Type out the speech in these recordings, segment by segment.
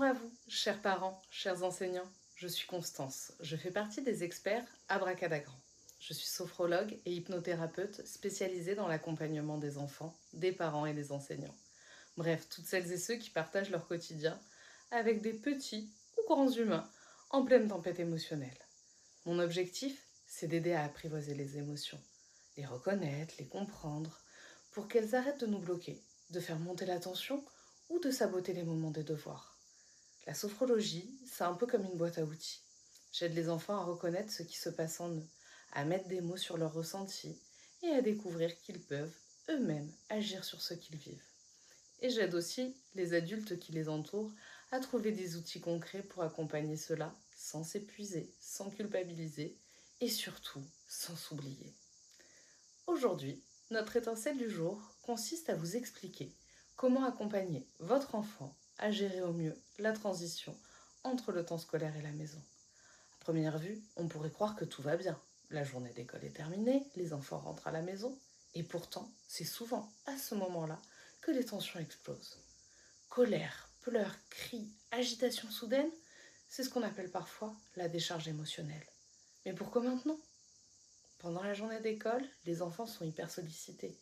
Bonjour à vous, chers parents, chers enseignants. Je suis Constance. Je fais partie des experts Abracadagrand. Je suis sophrologue et hypnothérapeute spécialisée dans l'accompagnement des enfants, des parents et des enseignants. Bref, toutes celles et ceux qui partagent leur quotidien avec des petits ou grands humains en pleine tempête émotionnelle. Mon objectif, c'est d'aider à apprivoiser les émotions, les reconnaître, les comprendre, pour qu'elles arrêtent de nous bloquer, de faire monter la tension ou de saboter les moments des devoirs. La sophrologie, c'est un peu comme une boîte à outils. J'aide les enfants à reconnaître ce qui se passe en eux, à mettre des mots sur leurs ressentis et à découvrir qu'ils peuvent eux-mêmes agir sur ce qu'ils vivent. Et j'aide aussi les adultes qui les entourent à trouver des outils concrets pour accompagner cela sans s'épuiser, sans culpabiliser et surtout sans s'oublier. Aujourd'hui, notre étincelle du jour consiste à vous expliquer comment accompagner votre enfant à gérer au mieux la transition entre le temps scolaire et la maison. À première vue, on pourrait croire que tout va bien. La journée d'école est terminée, les enfants rentrent à la maison, et pourtant, c'est souvent à ce moment-là que les tensions explosent. Colère, pleurs, cris, agitation soudaine, c'est ce qu'on appelle parfois la décharge émotionnelle. Mais pourquoi maintenant ? Pendant la journée d'école, les enfants sont hyper sollicités.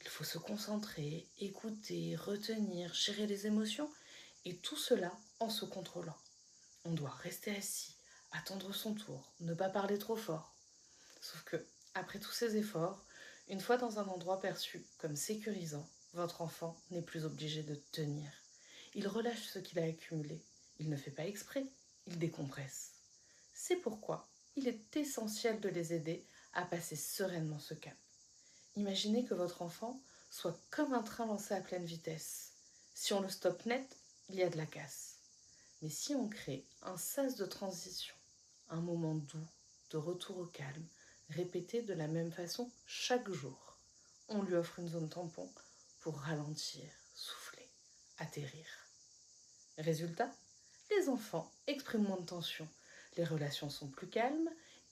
Il faut se concentrer, écouter, retenir, gérer les émotions, et tout cela en se contrôlant. On doit rester assis, attendre son tour, ne pas parler trop fort. Sauf que, après tous ces efforts, une fois dans un endroit perçu comme sécurisant, votre enfant n'est plus obligé de tenir. Il relâche ce qu'il a accumulé. Il ne fait pas exprès, il décompresse. C'est pourquoi il est essentiel de les aider à passer sereinement ce cap. Imaginez que votre enfant soit comme un train lancé à pleine vitesse. Si on le stoppe net, il y a de la casse. Mais si on crée un sas de transition, un moment doux, de retour au calme, répété de la même façon chaque jour, on lui offre une zone tampon pour ralentir, souffler, atterrir. Résultat, les enfants expriment moins de tension, les relations sont plus calmes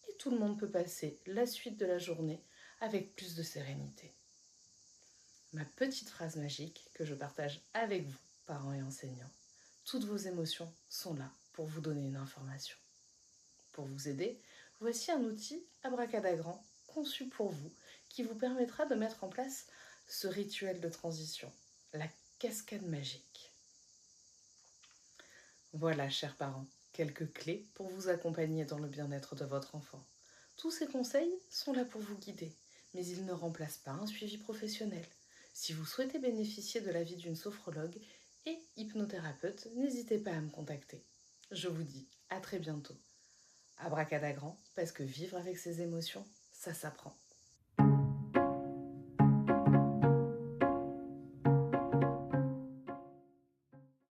et tout le monde peut passer la suite de la journée avec plus de sérénité. Ma petite phrase magique que je partage avec vous, parents et enseignants. Toutes vos émotions sont là pour vous donner une information. Pour vous aider, voici un outil abracadagrand conçu pour vous qui vous permettra de mettre en place ce rituel de transition, la cascade magique. Voilà, chers parents, quelques clés pour vous accompagner dans le bien-être de votre enfant. Tous ces conseils sont là pour vous guider, mais ils ne remplacent pas un suivi professionnel. Si vous souhaitez bénéficier de l'avis d'une sophrologue et hypnothérapeute, n'hésitez pas à me contacter. Je vous dis à très bientôt. Abracadagrand, parce que vivre avec ses émotions, ça s'apprend.